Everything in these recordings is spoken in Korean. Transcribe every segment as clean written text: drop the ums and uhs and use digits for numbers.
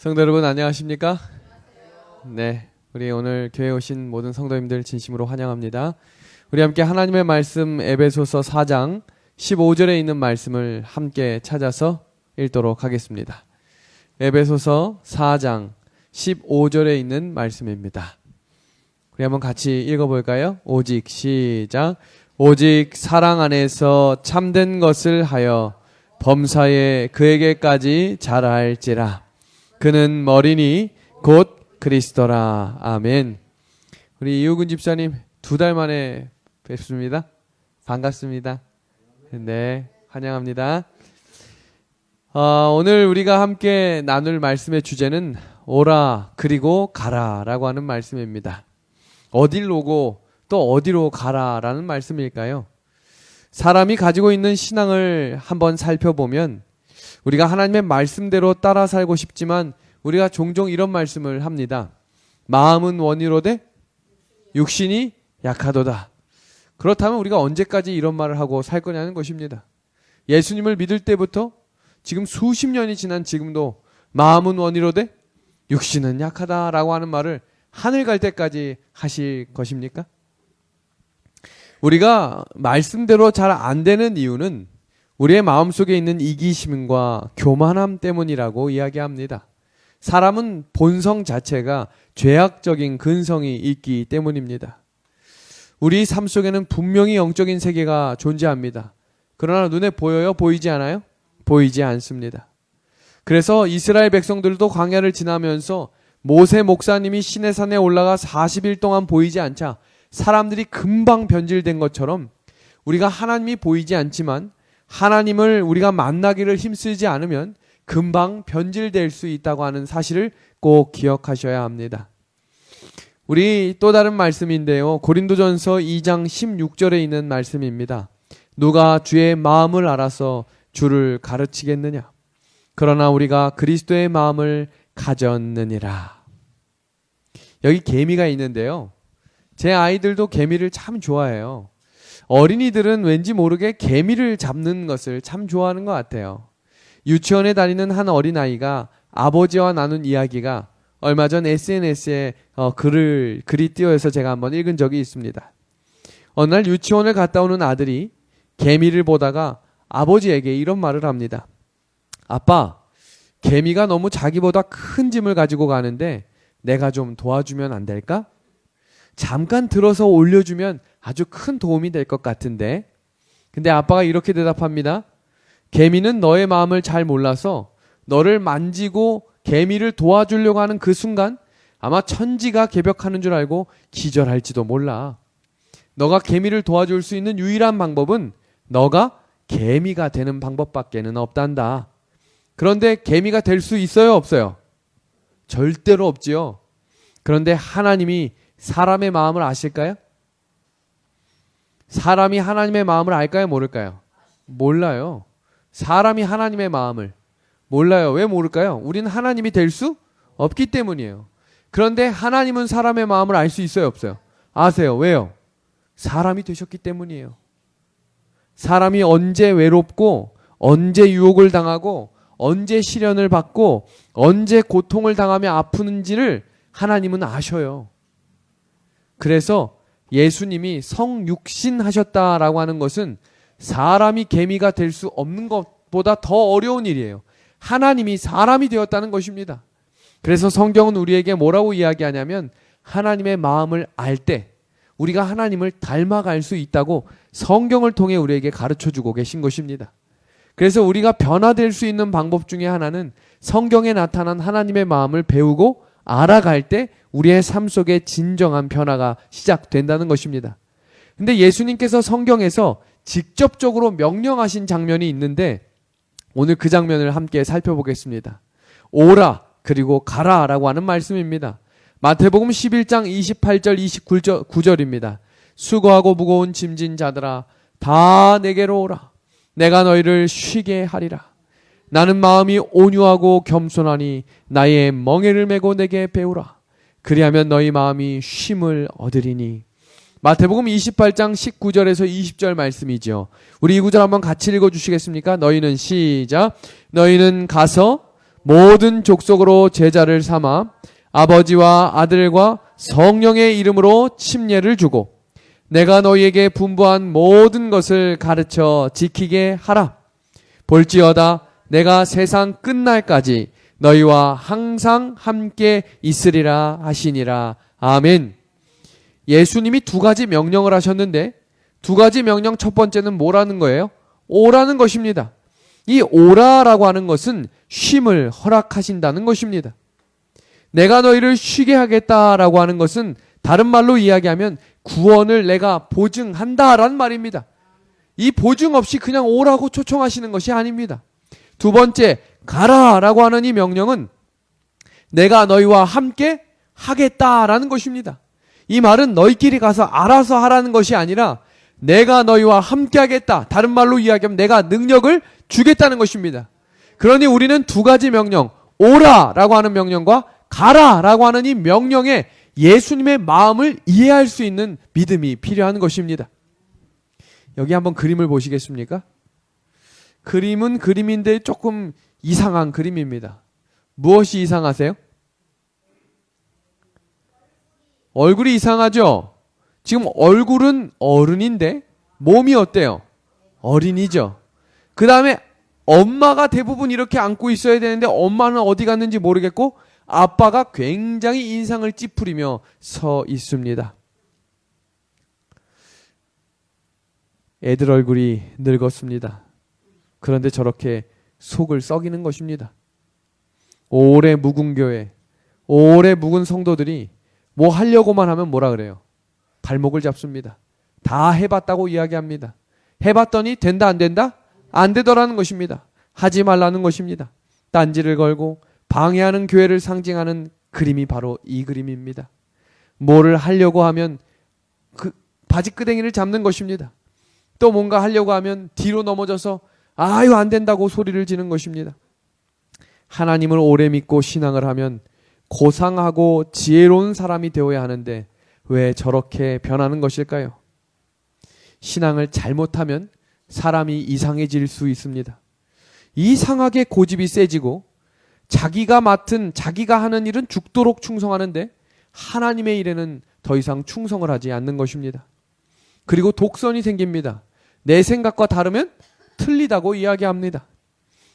성도 여러분 안녕하십니까? 네, 우리 오늘 교회에 오신 모든 성도님들 진심으로 환영합니다. 우리 함께 하나님의 말씀 에베소서 4장 15절에 있는 말씀을 함께 찾아서 읽도록 하겠습니다. 에베소서 4장 15절에 있는 말씀입니다. 우리 한번 같이 읽어볼까요? 오직 시작. 오직 사랑 안에서 참된 것을 하여 범사에 그에게까지 자랄지라. 그는 머리니 곧 그리스도라. 아멘. 우리 이우근 집사님 2달 만에 뵙습니다. 반갑습니다. 네, 환영합니다. 오늘 우리가 함께 나눌 말씀의 주제는 오라 그리고 가라라고 하는 말씀입니다. 어딜 오고 또 어디로 가라라는 말씀일까요? 사람이 가지고 있는 신앙을 한번 살펴보면 우리가 하나님의 말씀대로 따라 살고 싶지만 우리가 종종 이런 말씀을 합니다. 마음은 원이로되 육신이 약하도다. 그렇다면 우리가 언제까지 이런 말을 하고 살 거냐는 것입니다. 예수님을 믿을 때부터 지금 수십 년이 지난 지금도 마음은 원이로되 육신은 약하다라고 하는 말을 하늘 갈 때까지 하실 것입니까? 우리가 말씀대로 잘 안 되는 이유는 우리의 마음속에 있는 이기심과 교만함 때문이라고 이야기합니다. 사람은 본성 자체가 죄악적인 근성이 있기 때문입니다. 우리 삶 속에는 분명히 영적인 세계가 존재합니다. 그러나 눈에 보여요? 보이지 않아요? 보이지 않습니다. 그래서 이스라엘 백성들도 광야를 지나면서 모세 목사님이 시내산에 올라가 40일 동안 보이지 않자 사람들이 금방 변질된 것처럼 우리가 하나님이 보이지 않지만 하나님을 우리가 만나기를 힘쓰지 않으면 금방 변질될 수 있다고 하는 사실을 꼭 기억하셔야 합니다. 우리 또 다른 말씀인데요. 고린도전서 2장 16절에 있는 말씀입니다. 누가 주의 마음을 알아서 주를 가르치겠느냐? 그러나 우리가 그리스도의 마음을 가졌느니라. 여기 개미가 있는데요. 제 아이들도 개미를 참 좋아해요. 어린이들은 왠지 모르게 개미를 잡는 것을 참 좋아하는 것 같아요. 유치원에 다니는 한 어린아이가 아버지와 나눈 이야기가 얼마 전 SNS에 글이 띄어서 제가 한번 읽은 적이 있습니다. 어느 날 유치원을 갔다 오는 아들이 개미를 보다가 아버지에게 이런 말을 합니다. 아빠, 개미가 너무 자기보다 큰 짐을 가지고 가는데 내가 좀 도와주면 안 될까? 잠깐 들어서 올려주면 아주 큰 도움이 될 것 같은데. 근데 아빠가 이렇게 대답합니다. 개미는 너의 마음을 잘 몰라서 너를 만지고 개미를 도와주려고 하는 그 순간 아마 천지가 개벽하는 줄 알고 기절할지도 몰라. 너가 개미를 도와줄 수 있는 유일한 방법은 너가 개미가 되는 방법밖에는 없단다. 그런데 개미가 될 수 있어요, 없어요? 절대로 없지요. 그런데 하나님이 사람의 마음을 아실까요? 사람이 하나님의 마음을 알까요? 모를까요? 몰라요. 사람이 하나님의 마음을 몰라요. 왜 모를까요? 우리는 하나님이 될 수 없기 때문이에요. 그런데 하나님은 사람의 마음을 알 수 있어요? 없어요? 아세요. 왜요? 사람이 되셨기 때문이에요. 사람이 언제 외롭고 언제 유혹을 당하고 언제 시련을 받고 언제 고통을 당하며 아프는지를 하나님은 아셔요. 그래서 예수님이 성육신 하셨다라고 하는 것은 사람이 개미가 될 수 없는 것보다 더 어려운 일이에요. 하나님이 사람이 되었다는 것입니다. 그래서 성경은 우리에게 뭐라고 이야기하냐면 하나님의 마음을 알 때 우리가 하나님을 닮아갈 수 있다고 성경을 통해 우리에게 가르쳐주고 계신 것입니다. 그래서 우리가 변화될 수 있는 방법 중에 하나는 성경에 나타난 하나님의 마음을 배우고 알아갈 때 우리의 삶 속에 진정한 변화가 시작된다는 것입니다. 근데 예수님께서 성경에서 직접적으로 명령하신 장면이 있는데 오늘 그 장면을 함께 살펴보겠습니다. 오라 그리고 가라 라고 하는 말씀입니다. 마태복음 11장 28절 29절입니다. 수고하고 무거운 짐진 자들아 다 내게로 오라. 내가 너희를 쉬게 하리라. 나는 마음이 온유하고 겸손하니 나의 멍에를 메고 내게 배우라. 그리하면 너희 마음이 쉼을 얻으리니. 마태복음 28장 19절에서 20절 말씀이죠. 우리 이 구절 한번 같이 읽어주시겠습니까? 너희는 시작. 너희는 가서 모든 족속으로 제자를 삼아 아버지와 아들과 성령의 이름으로 침례를 주고 내가 너희에게 분부한 모든 것을 가르쳐 지키게 하라. 볼지어다 내가 세상 끝날까지 너희와 항상 함께 있으리라 하시니라. 아멘. 예수님이 두 가지 명령을 하셨는데 두 가지 명령 첫 번째는 뭐라는 거예요? 오라는 것입니다. 이 오라라고 하는 것은 쉼을 허락하신다는 것입니다. 내가 너희를 쉬게 하겠다라고 하는 것은 다른 말로 이야기하면 구원을 내가 보증한다라는 말입니다. 이 보증 없이 그냥 오라고 초청하시는 것이 아닙니다. 두 번째, 가라라고 하는 이 명령은 내가 너희와 함께 하겠다라는 것입니다. 이 말은 너희끼리 가서 알아서 하라는 것이 아니라 내가 너희와 함께 하겠다. 다른 말로 이야기하면 내가 능력을 주겠다는 것입니다. 그러니 우리는 두 가지 명령, 오라라고 하는 명령과 가라라고 하는 이 명령에 예수님의 마음을 이해할 수 있는 믿음이 필요한 것입니다. 여기 한번 그림을 보시겠습니까? 그림은 그림인데 조금 이상한 그림입니다. 무엇이 이상하세요? 얼굴이 이상하죠? 지금 얼굴은 어른인데 몸이 어때요? 어린이죠. 그 다음에 엄마가 대부분 이렇게 안고 있어야 되는데 엄마는 어디 갔는지 모르겠고 아빠가 굉장히 인상을 찌푸리며 서 있습니다. 애들 얼굴이 늙었습니다. 그런데 저렇게 속을 썩이는 것입니다. 오래 묵은 교회, 오래 묵은 성도들이 뭐 하려고만 하면 뭐라 그래요? 발목을 잡습니다. 다 해봤다고 이야기합니다. 해봤더니 된다 안 된다? 안 되더라는 것입니다. 하지 말라는 것입니다. 딴지를 걸고 방해하는 교회를 상징하는 그림이 바로 이 그림입니다. 뭐를 하려고 하면 그 바지끄댕이를 잡는 것입니다. 또 뭔가 하려고 하면 뒤로 넘어져서 아유 안 된다고 소리를 지는 것입니다. 하나님을 오래 믿고 신앙을 하면 고상하고 지혜로운 사람이 되어야 하는데 왜 저렇게 변하는 것일까요? 신앙을 잘못하면 사람이 이상해질 수 있습니다. 이상하게 고집이 세지고 자기가 하는 일은 죽도록 충성하는데 하나님의 일에는 더 이상 충성을 하지 않는 것입니다. 그리고 독선이 생깁니다. 내 생각과 다르면 틀리다고 이야기합니다.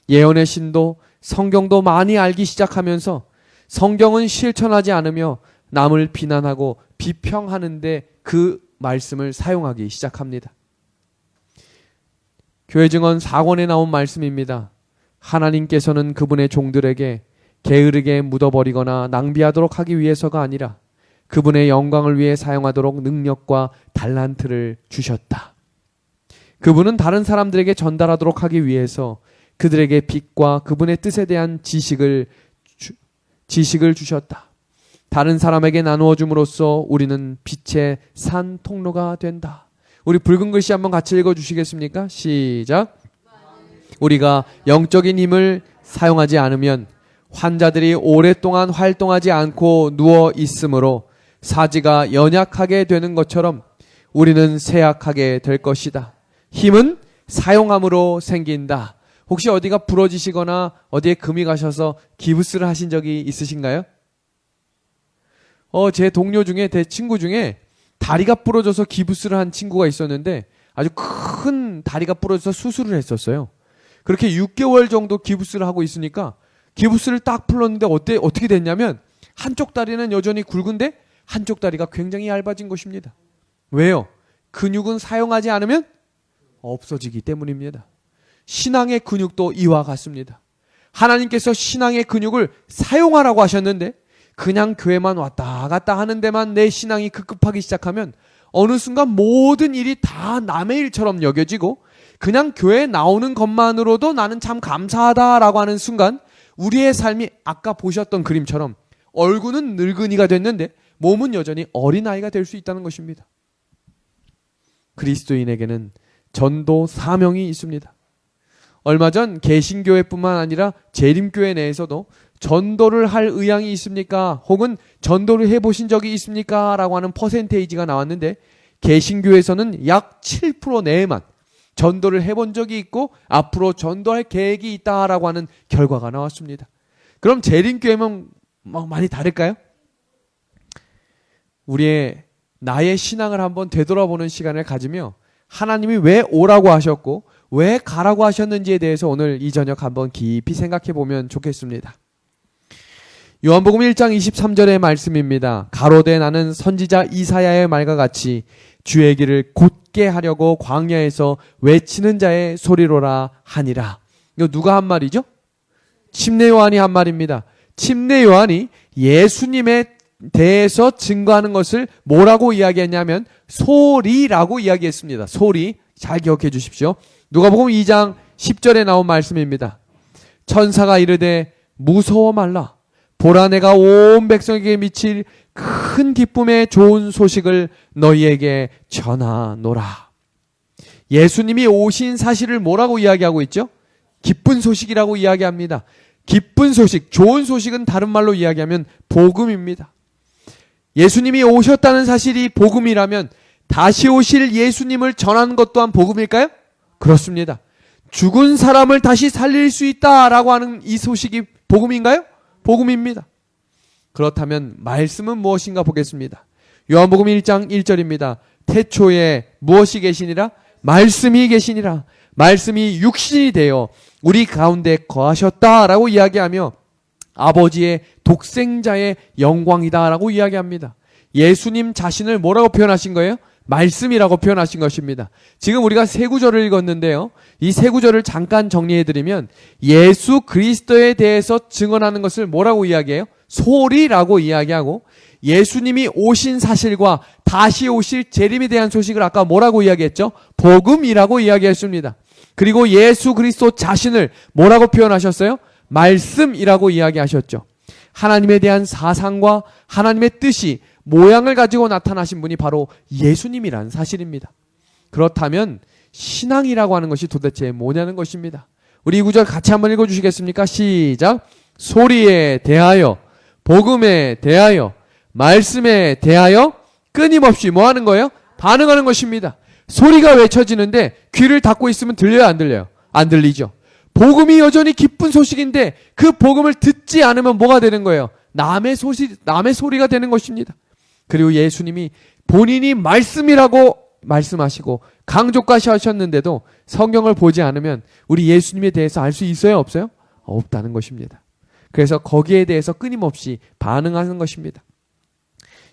예언의 신도 성경도 많이 알기 시작하면서 성경은 실천하지 않으며 남을 비난하고 비평하는데 그 말씀을 사용하기 시작합니다. 교회 증언 4권에 나온 말씀입니다. 하나님께서는 그분의 종들에게 게으르게 묻어버리거나 낭비하도록 하기 위해서가 아니라 그분의 영광을 위해 사용하도록 능력과 달란트를 주셨다. 그분은 다른 사람들에게 전달하도록 하기 위해서 그들에게 빛과 그분의 뜻에 대한 지식을 주셨다. 다른 사람에게 나누어 줌으로써 우리는 빛의 산 통로가 된다. 우리 붉은 글씨 한번 같이 읽어주시겠습니까? 시작. 우리가 영적인 힘을 사용하지 않으면 환자들이 오랫동안 활동하지 않고 누워 있으므로 사지가 연약하게 되는 것처럼 우리는 쇠약하게 될 것이다. 힘은 사용함으로 생긴다. 혹시 어디가 부러지시거나 어디에 금이 가셔서 기부스를 하신 적이 있으신가요? 제 동료 중에, 제 친구 중에 다리가 부러져서 기부스를 한 친구가 있었는데 아주 큰 다리가 부러져서 수술을 했었어요. 그렇게 6개월 정도 기부스를 하고 있으니까 기부스를 딱 풀었는데 어떻게 됐냐면 한쪽 다리는 여전히 굵은데 한쪽 다리가 굉장히 얇아진 것입니다. 왜요? 근육은 사용하지 않으면 없어지기 때문입니다. 신앙의 근육도 이와 같습니다. 하나님께서 신앙의 근육을 사용하라고 하셨는데 그냥 교회만 왔다 갔다 하는 데만 내 신앙이 급급하기 시작하면 어느 순간 모든 일이 다 남의 일처럼 여겨지고 그냥 교회에 나오는 것만으로도 나는 참 감사하다라고 하는 순간 우리의 삶이 아까 보셨던 그림처럼 얼굴은 늙은이가 됐는데 몸은 여전히 어린아이가 될 수 있다는 것입니다. 그리스도인에게는 전도 사명이 있습니다. 얼마 전 개신교회뿐만 아니라 재림교회 내에서도 전도를 할 의향이 있습니까? 혹은 전도를 해보신 적이 있습니까? 라고 하는 퍼센테이지가 나왔는데 개신교에서는 약 7% 내에만 전도를 해본 적이 있고 앞으로 전도할 계획이 있다라고 하는 결과가 나왔습니다. 그럼 재림교회면 많이 다를까요? 나의 신앙을 한번 되돌아보는 시간을 가지며 하나님이 왜 오라고 하셨고 왜 가라고 하셨는지에 대해서 오늘 이 저녁 한번 깊이 생각해 보면 좋겠습니다. 요한복음 1장 23절의 말씀입니다. 가로되 나는 선지자 이사야의 말과 같이 주의 길을 곧게 하려고 광야에서 외치는 자의 소리로라 하니라. 이거 누가 한 말이죠? 침례 요한이 한 말입니다. 침례 요한이 예수님에 대해서 증거하는 것을 뭐라고 이야기했냐면 소리라고 이야기했습니다. 소리. 잘 기억해 주십시오. 누가복음 2장 10절에 나온 말씀입니다. 천사가 이르되 무서워 말라. 보라 내가 온 백성에게 미칠 큰 기쁨의 좋은 소식을 너희에게 전하노라. 예수님이 오신 사실을 뭐라고 이야기하고 있죠? 기쁜 소식이라고 이야기합니다. 기쁜 소식, 좋은 소식은 다른 말로 이야기하면 복음입니다. 예수님이 오셨다는 사실이 복음이라면 다시 오실 예수님을 전하는 것 또한 복음일까요? 그렇습니다. 죽은 사람을 다시 살릴 수 있다라고 하는 이 소식이 복음인가요? 복음입니다. 그렇다면 말씀은 무엇인가 보겠습니다. 요한복음 1장 1절입니다. 태초에 무엇이 계시니라? 말씀이 계시니라. 말씀이 육신이 되어 우리 가운데 거하셨다라고 이야기하며 아버지의 독생자의 영광이다라고 이야기합니다. 예수님 자신을 뭐라고 표현하신 거예요? 말씀이라고 표현하신 것입니다. 지금 우리가 세 구절을 읽었는데요. 이 세 구절을 잠깐 정리해드리면 예수 그리스도에 대해서 증언하는 것을 뭐라고 이야기해요? 소리라고 이야기하고 예수님이 오신 사실과 다시 오실 재림에 대한 소식을 아까 뭐라고 이야기했죠? 복음이라고 이야기했습니다. 그리고 예수 그리스도 자신을 뭐라고 표현하셨어요? 말씀이라고 이야기하셨죠. 하나님에 대한 사상과 하나님의 뜻이 모양을 가지고 나타나신 분이 바로 예수님이라는 사실입니다. 그렇다면 신앙이라고 하는 것이 도대체 뭐냐는 것입니다. 우리 이 구절 같이 한번 읽어주시겠습니까? 시작. 소리에 대하여, 복음에 대하여, 말씀에 대하여 끊임없이 뭐 하는 거예요? 반응하는 것입니다. 소리가 외쳐지는데 귀를 닫고 있으면 들려요, 안 들려요? 안 들리죠. 복음이 여전히 기쁜 소식인데 그 복음을 듣지 않으면 뭐가 되는 거예요? 남의 소리가 되는 것입니다. 그리고 예수님이 본인이 말씀이라고 말씀하시고 강조까지 하셨는데도 성경을 보지 않으면 우리 예수님에 대해서 알 수 있어요, 없어요? 없다는 것입니다. 그래서 거기에 대해서 끊임없이 반응하는 것입니다.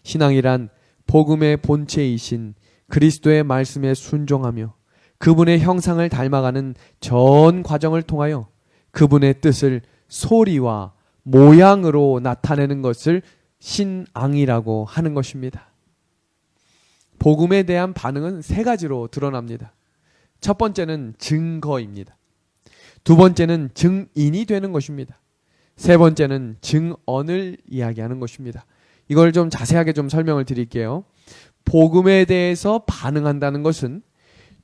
신앙이란 복음의 본체이신 그리스도의 말씀에 순종하며 그분의 형상을 닮아가는 전 과정을 통하여 그분의 뜻을 소리와 모양으로 나타내는 것을 신앙이라고 하는 것입니다. 복음에 대한 반응은 세 가지로 드러납니다. 첫 번째는 증거입니다. 두 번째는 증인이 되는 것입니다. 세 번째는 증언을 이야기하는 것입니다. 이걸 좀 자세하게 좀 설명을 드릴게요. 복음에 대해서 반응한다는 것은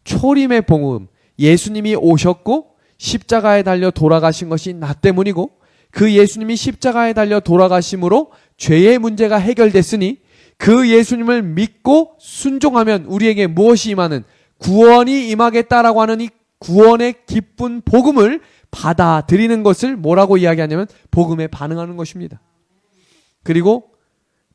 초림의 복음, 예수님이 오셨고 십자가에 달려 돌아가신 것이 나 때문이고 그 예수님이 십자가에 달려 돌아가심으로 죄의 문제가 해결됐으니 그 예수님을 믿고 순종하면 우리에게 무엇이 임하는 구원이 임하겠다라고 하는 이 구원의 기쁜 복음을 받아들이는 것을 뭐라고 이야기하냐면 복음에 반응하는 것입니다. 그리고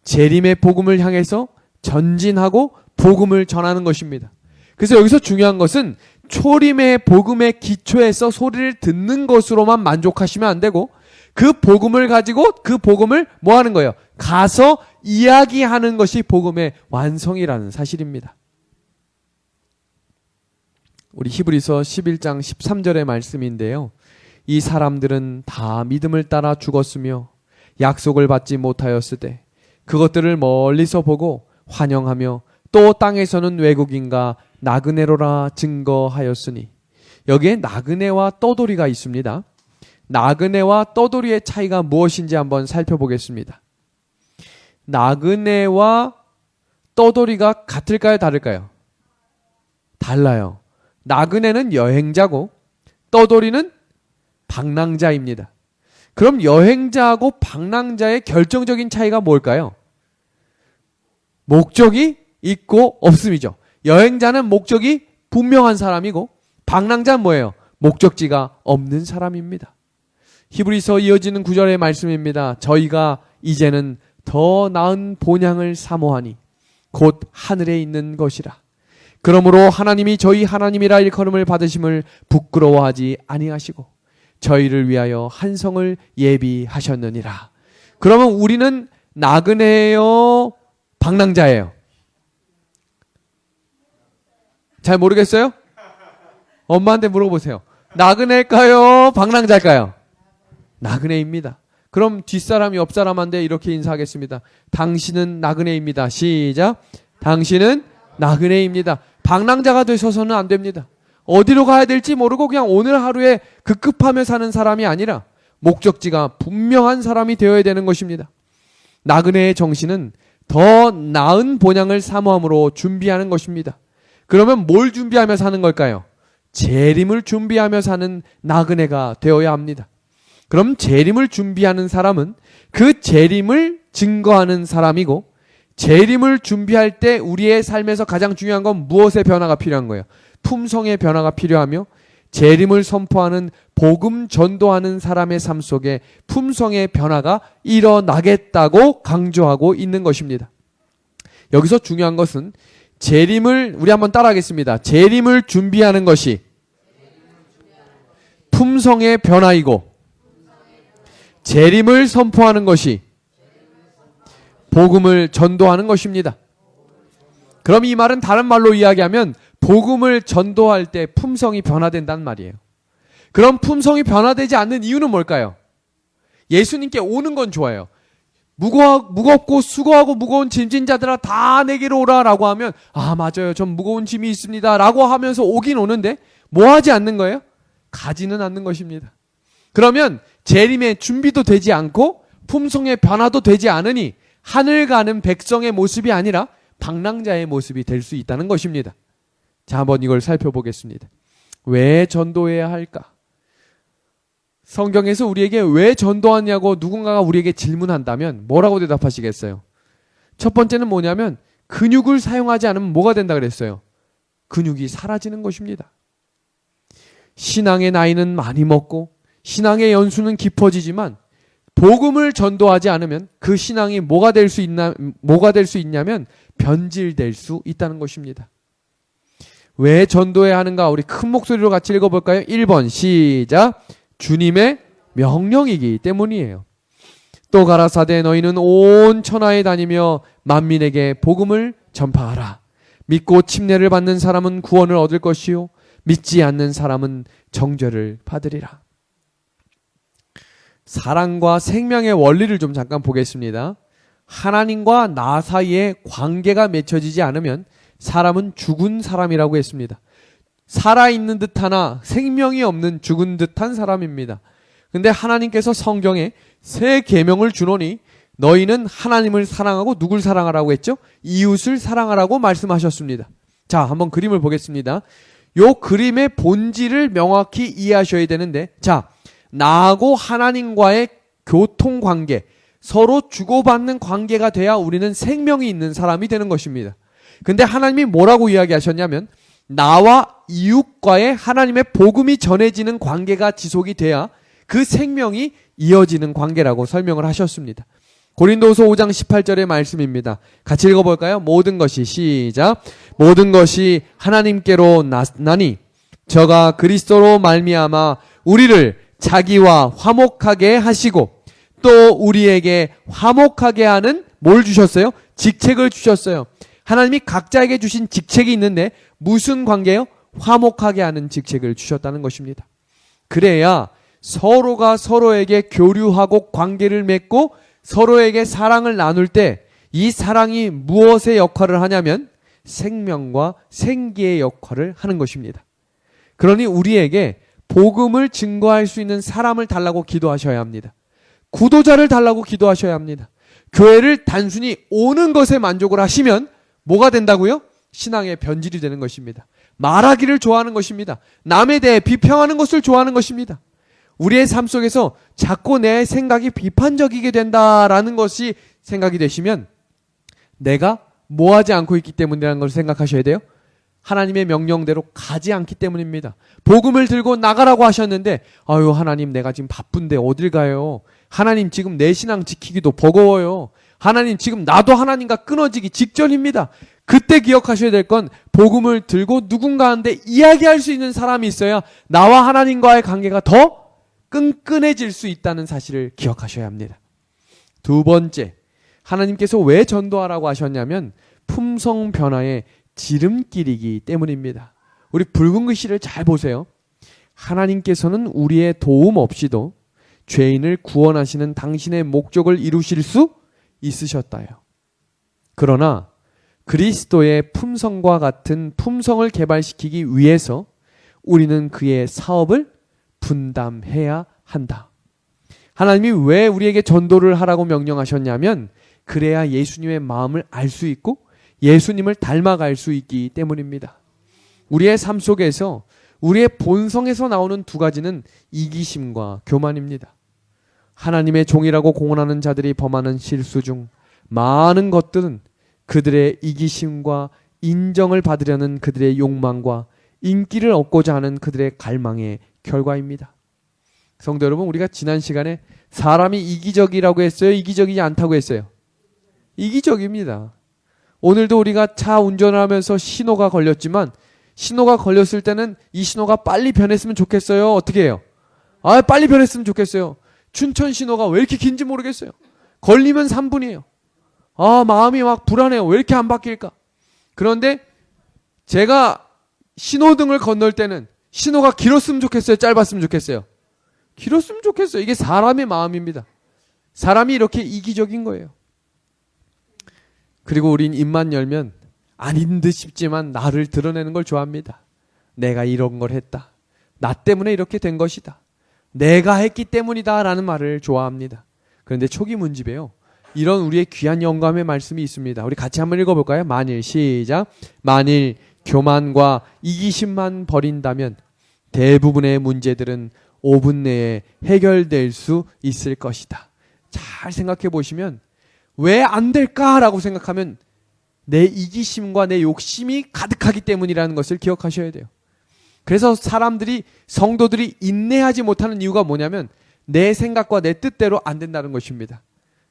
재림의 복음을 향해서 전진하고 복음을 전하는 것입니다. 그래서 여기서 중요한 것은 초림의 복음의 기초에서 소리를 듣는 것으로만 만족하시면 안 되고 그 복음을 가지고 그 복음을 뭐 하는 거예요? 가서 이야기하는 것이 복음의 완성이라는 사실입니다. 우리 히브리서 11장 13절의 말씀인데요. 이 사람들은 다 믿음을 따라 죽었으며 약속을 받지 못하였으되 그것들을 멀리서 보고 환영하며 또 땅에서는 외국인과 나그네로라 증거하였으니 여기에 나그네와 떠돌이가 있습니다. 나그네와 떠돌이의 차이가 무엇인지 한번 살펴보겠습니다. 나그네와 떠돌이가 같을까요, 다를까요? 달라요. 나그네는 여행자고 떠돌이는 방랑자입니다. 그럼 여행자하고 방랑자의 결정적인 차이가 뭘까요? 목적이 있고 없음이죠. 여행자는 목적이 분명한 사람이고 방랑자는 뭐예요? 목적지가 없는 사람입니다. 히브리서 이어지는 9절의 말씀입니다. 저희가 이제는 더 나은 본향을 사모하니 곧 하늘에 있는 것이라. 그러므로 하나님이 저희 하나님이라 일컬음을 받으심을 부끄러워하지 아니하시고 저희를 위하여 한 성을 예비하셨느니라. 그러면 우리는 나그네예요, 방랑자예요? 잘 모르겠어요? 엄마한테 물어보세요. 나그네일까요, 방랑자일까요? 나그네입니다. 그럼 뒷사람 옆사람한테 이렇게 인사하겠습니다. 당신은 나그네입니다. 시작. 당신은 나그네입니다. 방랑자가 되셔서는 안 됩니다. 어디로 가야 될지 모르고 그냥 오늘 하루에 급급하며 사는 사람이 아니라 목적지가 분명한 사람이 되어야 되는 것입니다. 나그네의 정신은 더 나은 본향을 사모함으로 준비하는 것입니다. 그러면 뭘 준비하며 사는 걸까요? 재림을 준비하며 사는 나그네가 되어야 합니다. 그럼 재림을 준비하는 사람은 그 재림을 증거하는 사람이고, 재림을 준비할 때 우리의 삶에서 가장 중요한 건 무엇의 변화가 필요한 거예요? 품성의 변화가 필요하며, 재림을 선포하는 복음 전도하는 사람의 삶 속에 품성의 변화가 일어나겠다고 강조하고 있는 것입니다. 여기서 중요한 것은 재림을, 우리 한번 따라하겠습니다. 재림을 준비하는 것이 품성의 변화이고, 재림을 선포하는 것이 복음을 전도하는 것입니다. 그럼 이 말은 다른 말로 이야기하면 복음을 전도할 때 품성이 변화된다는 말이에요. 그럼 품성이 변화되지 않는 이유는 뭘까요? 예수님께 오는 건 좋아요. 무겁고 수고하고 무거운 짐진 자들아 다 내게로 오라라고 하면, 아 맞아요, 전 무거운 짐이 있습니다 라고 하면서 오긴 오는데 뭐 하지 않는 거예요? 가지는 않는 것입니다. 그러면 재림의 준비도 되지 않고 품성의 변화도 되지 않으니 하늘 가는 백성의 모습이 아니라 방랑자의 모습이 될 수 있다는 것입니다. 자, 한번 이걸 살펴보겠습니다. 왜 전도해야 할까? 성경에서 우리에게 왜 전도하냐고 누군가가 우리에게 질문한다면 뭐라고 대답하시겠어요? 첫 번째는 뭐냐면, 근육을 사용하지 않으면 뭐가 된다 그랬어요? 근육이 사라지는 것입니다. 신앙의 나이는 많이 먹고 신앙의 연수는 깊어지지만 복음을 전도하지 않으면 그 신앙이 뭐가 될 수 있냐면 변질될 수 있다는 것입니다. 왜 전도해야 하는가? 우리 큰 목소리로 같이 읽어볼까요? 1번 시작. 주님의 명령이기 때문이에요. 또 가라사대 너희는 온 천하에 다니며 만민에게 복음을 전파하라. 믿고 침례를 받는 사람은 구원을 얻을 것이요 믿지 않는 사람은 정죄를 받으리라. 사랑과 생명의 원리를 좀 잠깐 보겠습니다. 하나님과 나 사이에 관계가 맺혀지지 않으면 사람은 죽은 사람이라고 했습니다. 살아있는 듯하나 생명이 없는 죽은 듯한 사람입니다. 근데 하나님께서 성경에 새 계명을 주노니 너희는 하나님을 사랑하고 누굴 사랑하라고 했죠? 이웃을 사랑하라고 말씀하셨습니다. 자, 한번 그림을 보겠습니다. 요 그림의 본질을 명확히 이해하셔야 되는데, 자, 나하고 하나님과의 교통관계, 서로 주고받는 관계가 돼야 우리는 생명이 있는 사람이 되는 것입니다. 근데 하나님이 뭐라고 이야기하셨냐면, 나와 이웃과의 하나님의 복음이 전해지는 관계가 지속이 돼야 그 생명이 이어지는 관계라고 설명을 하셨습니다. 고린도후서 5장 18절의 말씀입니다. 같이 읽어볼까요? 모든 것이 시작. 모든 것이 하나님께로 나니 저가 그리스도로 말미암아 우리를 자기와 화목하게 하시고 또 우리에게 화목하게 하는 뭘 주셨어요? 직책을 주셨어요. 하나님이 각자에게 주신 직책이 있는데 무슨 관계요? 화목하게 하는 직책을 주셨다는 것입니다. 그래야 서로가 서로에게 교류하고 관계를 맺고 서로에게 사랑을 나눌 때 이 사랑이 무엇의 역할을 하냐면 생명과 생기의 역할을 하는 것입니다. 그러니 우리에게 복음을 증거할 수 있는 사람을 달라고 기도하셔야 합니다. 구도자를 달라고 기도하셔야 합니다. 교회를 단순히 오는 것에 만족을 하시면 뭐가 된다고요? 신앙의 변질이 되는 것입니다. 말하기를 좋아하는 것입니다. 남에 대해 비평하는 것을 좋아하는 것입니다. 우리의 삶 속에서 자꾸 내 생각이 비판적이게 된다라는 것이 생각이 되시면 내가 뭐하지 않고 있기 때문이라는 걸 생각하셔야 돼요. 하나님의 명령대로 가지 않기 때문입니다. 복음을 들고 나가라고 하셨는데 아유 하나님 내가 지금 바쁜데 어딜 가요. 하나님 지금 내 신앙 지키기도 버거워요. 하나님 지금 나도 하나님과 끊어지기 직전입니다. 그때 기억하셔야 될 건 복음을 들고 누군가한테 이야기할 수 있는 사람이 있어야 나와 하나님과의 관계가 더 끈끈해질 수 있다는 사실을 기억하셔야 합니다. 두 번째, 하나님께서 왜 전도하라고 하셨냐면 품성 변화의 지름길이기 때문입니다. 우리 붉은 글씨를 잘 보세요. 하나님께서는 우리의 도움 없이도 죄인을 구원하시는 당신의 목적을 이루실 수 있으셨다요. 그러나 그리스도의 품성과 같은 품성을 개발시키기 위해서 우리는 그의 사업을 분담해야 한다. 하나님이 왜 우리에게 전도를 하라고 명령하셨냐면 그래야 예수님의 마음을 알 수 있고 예수님을 닮아갈 수 있기 때문입니다. 우리의 삶 속에서 우리의 본성에서 나오는 두 가지는 이기심과 교만입니다. 하나님의 종이라고 공언하는 자들이 범하는 실수 중 많은 것들은 그들의 이기심과 인정을 받으려는 그들의 욕망과 인기를 얻고자 하는 그들의 갈망의 결과입니다. 성도 여러분, 우리가 지난 시간에 사람이 이기적이라고 했어요? 이기적이지 않다고 했어요? 이기적입니다. 오늘도 우리가 차 운전을 하면서 신호가 걸렸지만 신호가 걸렸을 때는 이 신호가 빨리 변했으면 좋겠어요? 어떻게 해요? 빨리 변했으면 좋겠어요. 춘천 신호가 왜 이렇게 긴지 모르겠어요. 걸리면 3분이에요. 마음이 막 불안해요. 왜 이렇게 안 바뀔까? 그런데 제가 신호등을 건널 때는 신호가 길었으면 좋겠어요? 짧았으면 좋겠어요? 길었으면 좋겠어요. 이게 사람의 마음입니다. 사람이 이렇게 이기적인 거예요. 그리고 우린 입만 열면 아닌 듯 싶지만 나를 드러내는 걸 좋아합니다. 내가 이런 걸 했다. 나 때문에 이렇게 된 것이다. 내가 했기 때문이다 라는 말을 좋아합니다. 그런데 초기 문집에요. 이런 우리의 귀한 영감의 말씀이 있습니다. 우리 같이 한번 읽어볼까요? 만일 시작. 만일 교만과 이기심만 버린다면 대부분의 문제들은 5분 내에 해결될 수 있을 것이다. 잘 생각해 보시면 왜 안 될까라고 생각하면 내 이기심과 내 욕심이 가득하기 때문이라는 것을 기억하셔야 돼요. 그래서 사람들이 성도들이 인내하지 못하는 이유가 뭐냐면 내 생각과 내 뜻대로 안 된다는 것입니다.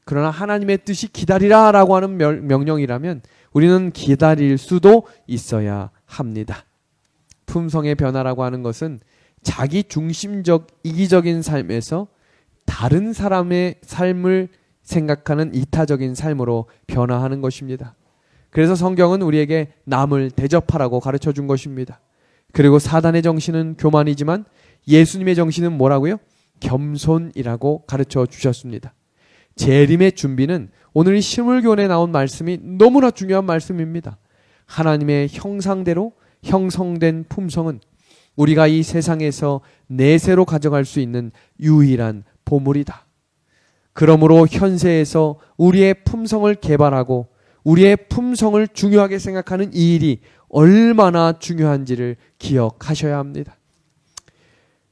그러나 하나님의 뜻이 기다리라라고 하는 명령이라면 우리는 기다릴 수도 있어야 합니다. 품성의 변화라고 하는 것은 자기 중심적 이기적인 삶에서 다른 사람의 삶을 생각하는 이타적인 삶으로 변화하는 것입니다. 그래서 성경은 우리에게 남을 대접하라고 가르쳐 준 것입니다. 그리고 사단의 정신은 교만이지만 예수님의 정신은 뭐라고요? 겸손이라고 가르쳐 주셨습니다. 재림의 준비는 오늘 이 시물교훈에 나온 말씀이 너무나 중요한 말씀입니다. 하나님의 형상대로 형성된 품성은 우리가 이 세상에서 내세로 가져갈 수 있는 유일한 보물이다. 그러므로 현세에서 우리의 품성을 개발하고 우리의 품성을 중요하게 생각하는 이 일이 얼마나 중요한지를 기억하셔야 합니다.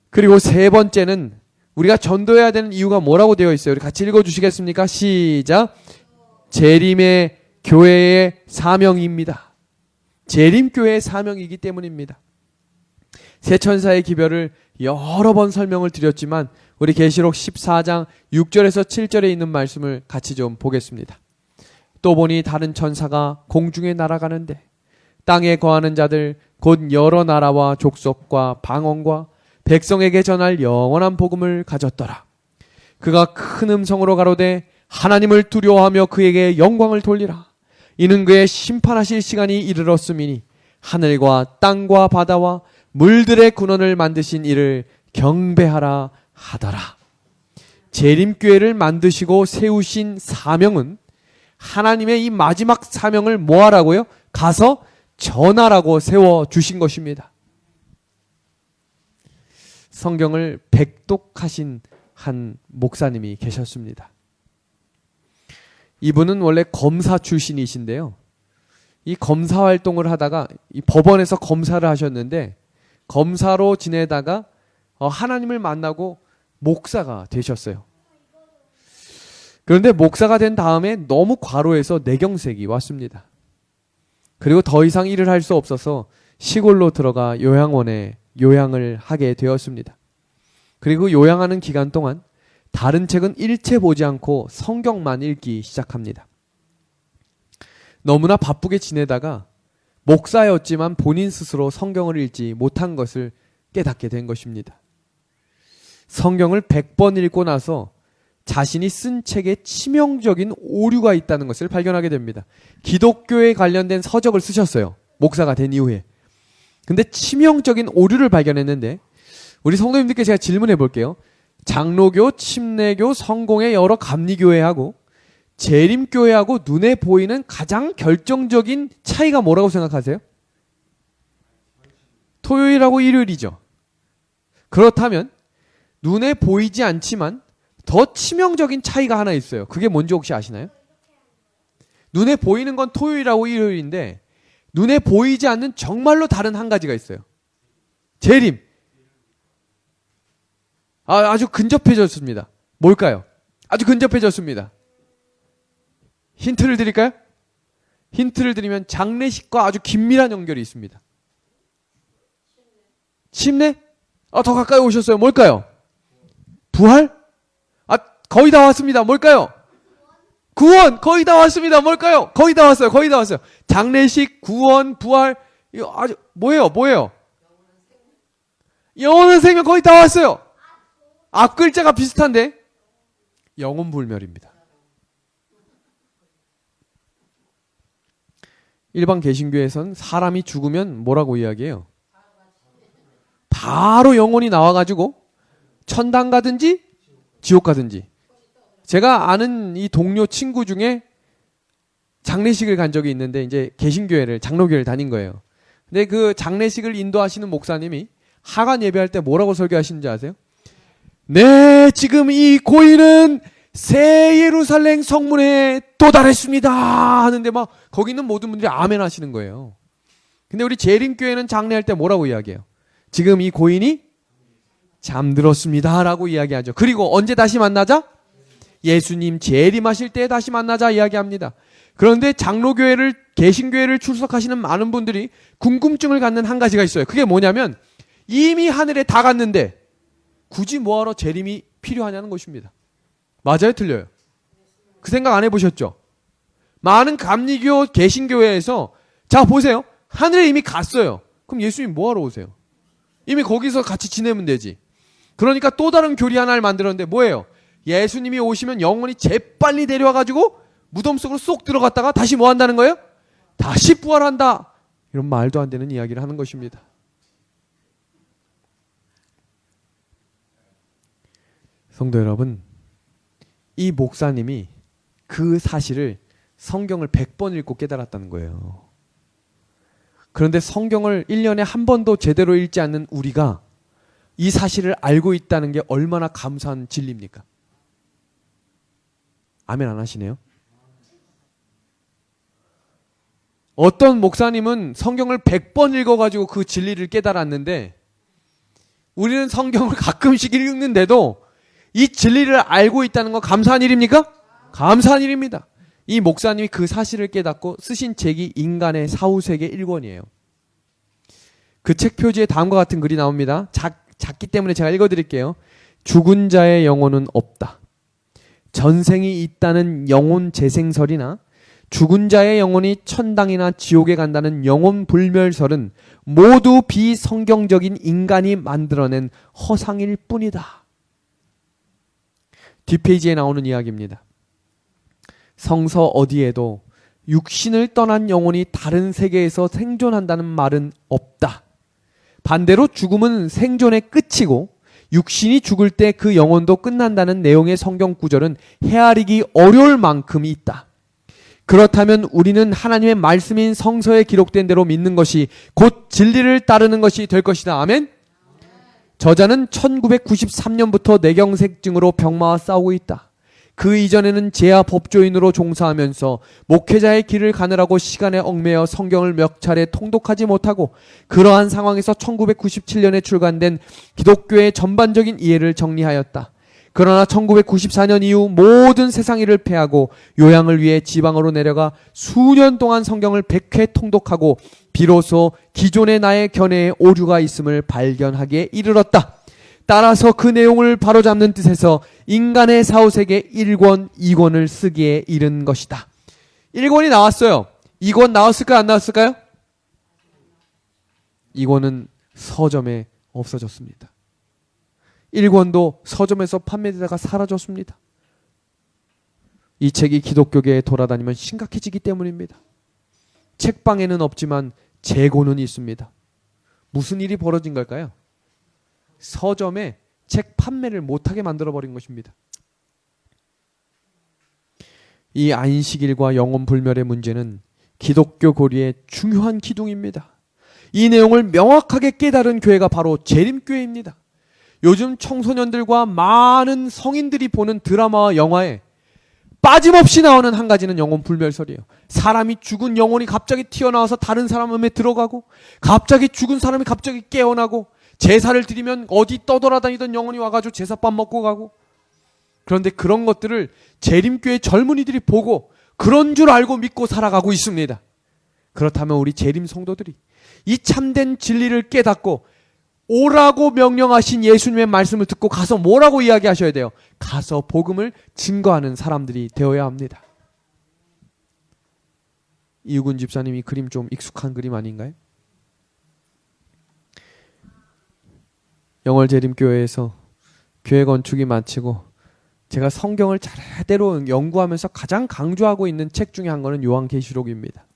그리고 세 번째는 우리가 전도해야 되는 이유가 뭐라고 되어 있어요? 우리 같이 읽어주시겠습니까? 시작. 재림의 교회의 사명입니다. 재림교회의 사명이기 때문입니다. 새 천사의 기별을 여러 번 설명을 드렸지만 우리 계시록 14장 6절에서 7절에 있는 말씀을 같이 좀 보겠습니다. 또 보니 다른 천사가 공중에 날아가는데 땅에 거하는 자들 곧 여러 나라와 족속과 방언과 백성에게 전할 영원한 복음을 가졌더라. 그가 큰 음성으로 가로되 하나님을 두려워하며 그에게 영광을 돌리라. 이는 그의 심판하실 시간이 이르렀음이니 하늘과 땅과 바다와 물들의 군원을 만드신 이를 경배하라 하더라. 재림교회를 만드시고 세우신 사명은 하나님의 이 마지막 사명을 뭐하라고요? 가서 전하라고 세워주신 것입니다. 성경을 백독하신 한 목사님이 계셨습니다. 이분은 원래 검사 출신이신데요. 이 검사 활동을 하다가 이 법원에서 검사를 하셨는데 검사로 지내다가 하나님을 만나고 목사가 되셨어요. 그런데 목사가 된 다음에 너무 과로해서 뇌경색이 왔습니다. 그리고 더 이상 일을 할 수 없어서 시골로 들어가 요양원에 요양을 하게 되었습니다. 그리고 요양하는 기간 동안 다른 책은 일체 보지 않고 성경만 읽기 시작합니다. 너무나 바쁘게 지내다가 목사였지만 본인 스스로 성경을 읽지 못한 것을 깨닫게 된 것입니다. 성경을 100번 읽고 나서 자신이 쓴 책에 치명적인 오류가 있다는 것을 발견하게 됩니다. 기독교에 관련된 서적을 쓰셨어요. 목사가 된 이후에. 근데 치명적인 오류를 발견했는데 우리 성도님들께 제가 질문해 볼게요. 장로교, 침례교, 성공의 여러 감리교회하고 재림교회하고 눈에 보이는 가장 결정적인 차이가 뭐라고 생각하세요? 토요일하고 일요일이죠. 그렇다면 눈에 보이지 않지만 더 치명적인 차이가 하나 있어요. 그게 뭔지 혹시 아시나요? 눈에 보이는 건 토요일하고 일요일인데 눈에 보이지 않는 정말로 다른 한 가지가 있어요. 재림. 아주 근접해졌습니다. 뭘까요? 아주 근접해졌습니다. 힌트를 드릴까요? 힌트를 드리면 장례식과 아주 긴밀한 연결이 있습니다. 침례? 더 가까이 오셨어요. 뭘까요? 부활? 거의 다 왔습니다. 뭘까요? 구원! 거의 다 왔습니다. 뭘까요? 거의 다 왔어요. 거의 다 왔어요. 장례식, 구원, 부활, 이거 아주, 뭐예요? 영원한 생명 거의 다 왔어요. 앞 글자가 비슷한데? 영혼불멸입니다. 일반 개신교에선 사람이 죽으면 뭐라고 이야기해요? 바로 영혼이 나와가지고 천당 가든지 지옥 가든지. 제가 아는 이 동료 친구 중에 장례식을 간 적이 있는데 이제 개신교회를 장로교회를 다닌 거예요. 근데 그 장례식을 인도하시는 목사님이 하간 예배할 때 뭐라고 설교하시는지 아세요? 네, 지금 이 고인은 새 예루살렘 성문에 도달했습니다 하는데 막 거기 있는 모든 분들이 아멘 하시는 거예요. 근데 우리 재림교회는 장례할 때 뭐라고 이야기해요? 지금 이 고인이 잠들었습니다 라고 이야기하죠. 그리고 언제 다시 만나자? 예수님 재림하실 때 다시 만나자 이야기합니다. 그런데 장로교회를 개신교회를 출석하시는 많은 분들이 궁금증을 갖는 한 가지가 있어요. 그게 뭐냐면 이미 하늘에 다 갔는데 굳이 뭐하러 재림이 필요하냐는 것입니다. 맞아요? 틀려요? 그 생각 안 해보셨죠? 많은 감리교 개신교회에서 자 보세요. 하늘에 이미 갔어요. 그럼 예수님 뭐하러 오세요? 이미 거기서 같이 지내면 되지. 그러니까 또 다른 교리 하나를 만들었는데 뭐예요? 예수님이 오시면 영혼이 재빨리 데려와가지고 무덤 속으로 쏙 들어갔다가 다시 뭐 한다는 거예요? 다시 부활한다. 이런 말도 안 되는 이야기를 하는 것입니다. 성도 여러분, 이 목사님이 그 사실을 성경을 100번 읽고 깨달았다는 거예요. 그런데 성경을 1년에 한 번도 제대로 읽지 않는 우리가 이 사실을 알고 있다는 게 얼마나 감사한 진리입니까? 아멘 안 하시네요? 어떤 목사님은 성경을 100번 읽어가지고 그 진리를 깨달았는데 우리는 성경을 가끔씩 읽는데도 이 진리를 알고 있다는 건 감사한 일입니까? 감사한 일입니다. 이 목사님이 그 사실을 깨닫고 쓰신 책이 인간의 사후세계 1권이에요. 그 책 표지에 다음과 같은 글이 나옵니다. 작기 때문에 제가 읽어드릴게요. 죽은 자의 영혼은 없다. 전생이 있다는 영혼 재생설이나 죽은 자의 영혼이 천당이나 지옥에 간다는 영혼 불멸설은 모두 비성경적인 인간이 만들어낸 허상일 뿐이다. 뒷페이지에 나오는 이야기입니다. 성서 어디에도 육신을 떠난 영혼이 다른 세계에서 생존한다는 말은 없다. 반대로 죽음은 생존의 끝이고 육신이 죽을 때 그 영혼도 끝난다는 내용의 성경 구절은 헤아리기 어려울 만큼 있다. 그렇다면 우리는 하나님의 말씀인 성서에 기록된 대로 믿는 것이 곧 진리를 따르는 것이 될 것이다. 아멘? 저자는 1993년부터 뇌경색증으로 병마와 싸우고 있다. 그 이전에는 제야 법조인으로 종사하면서 목회자의 길을 가느라고 시간에 얽매여 성경을 몇 차례 통독하지 못하고 그러한 상황에서 1997년에 출간된 기독교의 전반적인 이해를 정리하였다. 그러나 1994년 이후 모든 세상 일을 패하고 요양을 위해 지방으로 내려가 수년 동안 성경을 100회 통독하고 비로소 기존의 나의 견해에 오류가 있음을 발견하기에 이르렀다. 따라서 그 내용을 바로잡는 뜻에서 인간의 사후세계 1권, 2권을 쓰기에 이른 것이다. 1권이 나왔어요. 2권 나왔을까요? 안 나왔을까요? 2권은 서점에 없어졌습니다. 1권도 서점에서 판매되다가 사라졌습니다. 이 책이 기독교계에 돌아다니면 심각해지기 때문입니다. 책방에는 없지만 재고는 있습니다. 무슨 일이 벌어진 걸까요? 서점에 책 판매를 못하게 만들어버린 것입니다. 이 안식일과 영혼불멸의 문제는 기독교 고리의 중요한 기둥입니다. 이 내용을 명확하게 깨달은 교회가 바로 재림교회입니다. 요즘 청소년들과 많은 성인들이 보는 드라마와 영화에 빠짐없이 나오는 한 가지는 영혼불멸설이에요. 사람이 죽은 영혼이 갑자기 튀어나와서 다른 사람 몸에 들어가고, 갑자기 죽은 사람이 갑자기 깨어나고, 제사를 드리면 어디 떠돌아다니던 영혼이 와가지고 제사밥 먹고 가고. 그런데 그런 것들을 재림교회 젊은이들이 보고 그런 줄 알고 믿고 살아가고 있습니다. 그렇다면 우리 재림 성도들이 이 참된 진리를 깨닫고 오라고 명령하신 예수님의 말씀을 듣고 가서 뭐라고 이야기하셔야 돼요? 가서 복음을 증거하는 사람들이 되어야 합니다. 이우근 집사님이 그림 좀 익숙한 그림 아닌가요? 영월재림교회에서 교회 건축이 마치고 제가 성경을 제대로 연구하면서 가장 강조하고 있는 책 중에 한 거는 요한계시록입니다.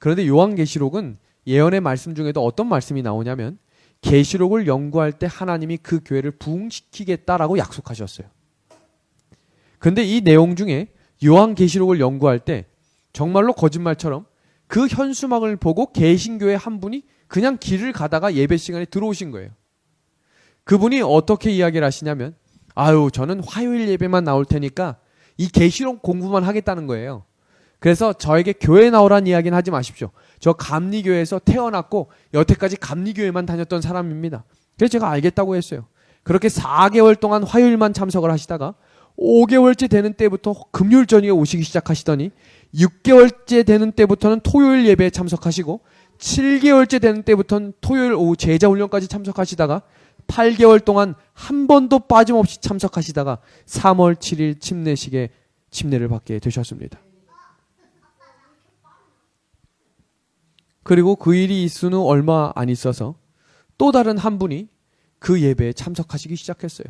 그런데 요한계시록은 예언의 말씀 중에도 어떤 말씀이 나오냐면 계시록을 연구할 때 하나님이 그 교회를 부흥시키겠다라고 약속하셨어요. 그런데 이 내용 중에 요한계시록을 연구할 때 정말로 거짓말처럼 그 현수막을 보고 개신교회 한 분이 그냥 길을 가다가 예배 시간에 들어오신 거예요. 그분이 어떻게 이야기를 하시냐면 저는 화요일 예배만 나올 테니까 이 계시록 공부만 하겠다는 거예요. 그래서 저에게 교회 나오라는 이야기는 하지 마십시오. 저 감리교회에서 태어났고 여태까지 감리교회만 다녔던 사람입니다. 그래서 제가 알겠다고 했어요. 그렇게 4개월 동안 화요일만 참석을 하시다가 5개월째 되는 때부터 금요일 저녁에 오시기 시작하시더니 6개월째 되는 때부터는 토요일 예배에 참석하시고 7개월째 되는 때부터는 토요일 오후 제자훈련까지 참석하시다가 8개월 동안 한 번도 빠짐없이 참석하시다가 3월 7일 침례식에 침례를 받게 되셨습니다. 그리고 그 일이 있은 후 얼마 안 있어서 또 다른 한 분이 그 예배에 참석하시기 시작했어요.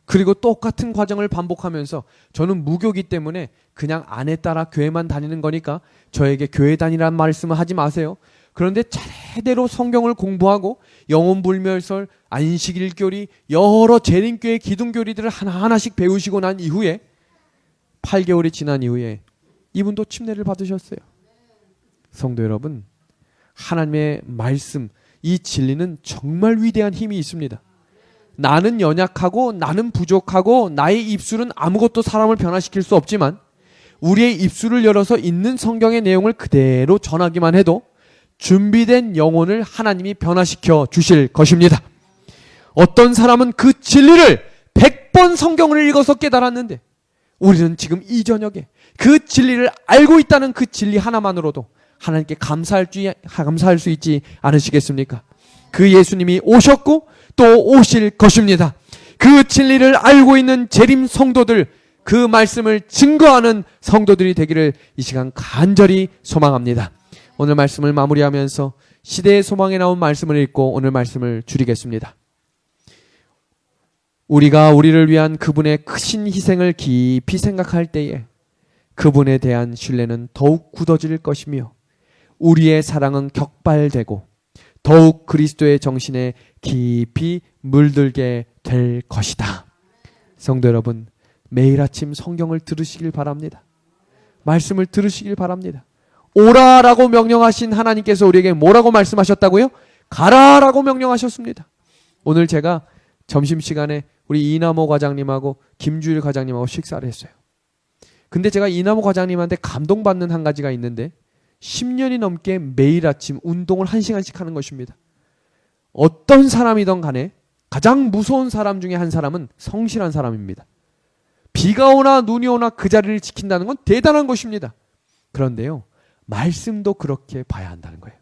그리고 똑같은 과정을 반복하면서 저는 무교기 때문에 그냥 아내 따라 교회만 다니는 거니까 저에게 교회 다니란 말씀을 하지 마세요. 그런데 제대로 성경을 공부하고 영혼불멸설, 안식일교리, 여러 재림교회 기둥교리들을 하나하나씩 배우시고 난 이후에 8개월이 지난 이후에 이분도 침례를 받으셨어요. 성도 여러분, 하나님의 말씀, 이 진리는 정말 위대한 힘이 있습니다. 나는 연약하고 나는 부족하고 나의 입술은 아무것도 사람을 변화시킬 수 없지만 우리의 입술을 열어서 있는 성경의 내용을 그대로 전하기만 해도 준비된 영혼을 하나님이 변화시켜 주실 것입니다. 어떤 사람은 그 진리를 100번 성경을 읽어서 깨달았는데 우리는 지금 이 저녁에 그 진리를 알고 있다는 그 진리 하나만으로도 하나님께 감사할 수 있지 않으시겠습니까? 그 예수님이 오셨고 또 오실 것입니다. 그 진리를 알고 있는 재림 성도들, 그 말씀을 증거하는 성도들이 되기를 이 시간 간절히 소망합니다. 오늘 말씀을 마무리하면서 시대의 소망에 나온 말씀을 읽고 오늘 말씀을 줄이겠습니다. 우리가 우리를 위한 그분의 크신 희생을 깊이 생각할 때에 그분에 대한 신뢰는 더욱 굳어질 것이며 우리의 사랑은 격발되고 더욱 그리스도의 정신에 깊이 물들게 될 것이다. 성도 여러분, 매일 아침 성경을 들으시길 바랍니다. 말씀을 들으시길 바랍니다. 오라라고 명령하신 하나님께서 우리에게 뭐라고 말씀하셨다고요? 가라라고 명령하셨습니다. 오늘 제가 점심시간에 우리 이남호 과장님하고 김주일 과장님하고 식사를 했어요. 근데 제가 이남호 과장님한테 감동받는 한 가지가 있는데 10년이 넘게 매일 아침 운동을 1시간씩 하는 것입니다. 어떤 사람이든 간에 가장 무서운 사람 중에 한 사람은 성실한 사람입니다. 비가 오나 눈이 오나 그 자리를 지킨다는 건 대단한 것입니다. 그런데요, 말씀도 그렇게 봐야 한다는 거예요.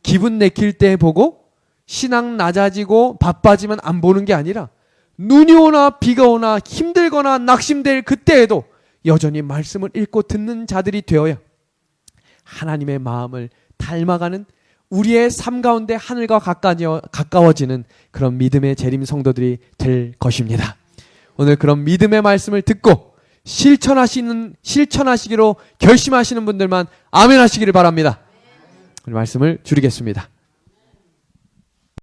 기분 내킬 때 보고 신앙 낮아지고 바빠지면 안 보는 게 아니라 눈이 오나 비가 오나 힘들거나 낙심될 그때에도 여전히 말씀을 읽고 듣는 자들이 되어야 하나님의 마음을 닮아가는, 우리의 삶 가운데 하늘과 가까워지는 그런 믿음의 재림 성도들이 될 것입니다. 오늘 그런 믿음의 말씀을 듣고 실천하시기로 결심하시는 분들만 아멘 하시기를 바랍니다. 오늘 말씀을 줄이겠습니다.